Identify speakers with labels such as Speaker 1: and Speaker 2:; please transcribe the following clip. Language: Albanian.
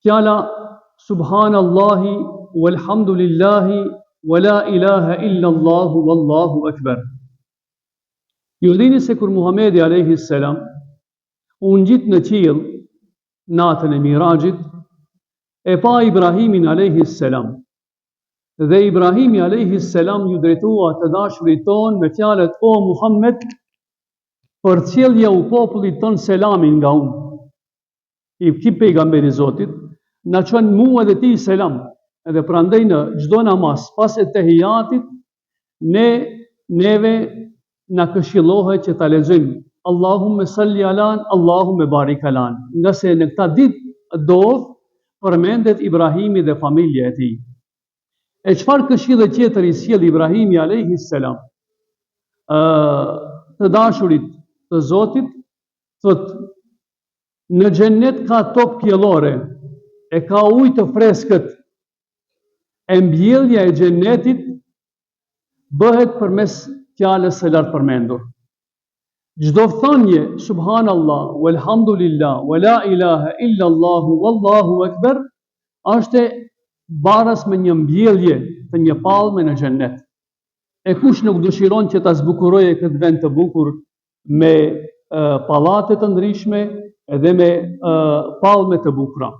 Speaker 1: fjala subhanallahi walhamdulillahi wala ilaha illa Allahu wallahu akbar. Ju dini se kur Muhamedi alayhi salam u ngjit në qiell natën e Mirajit, e pa Ibrahimin alayhi salam. Dhe Ibrahimi alayhi salam ju drejtua të dashurit ton me fjalët: o Muhammed, përcjellja u popullit ton selamin nga unë. I ki pejgamberi Zotit na çon mua dhe ti selam, edhe prandaj në çdo namaz pas etehijatit neve na këshillohet që ta lexojmë Allahumme salli alan, Allahumme barik alan, nga se në këta ditë dov përmendet Ibrahimi dhe familja e tij. E çfarë këshille tjetër i sjell Ibrahimi alayhi salam të dashurit të Zotit? Thot: në xhennet ka top qiellore, e ka ujë të freskët, e mbjellja e xhennetit bëhet përmes fjalës së lartë përmendur. Çdo thënie subhanallah, walhamdulillah, wala ilaha illa Allahu wallahu akbar është baras me një mbjellje të një palme në xhennet. E kush nuk dëshiron që ta zbukurojë këtë vend të bukur me pallate të ndryshme edhe me palme të bukura.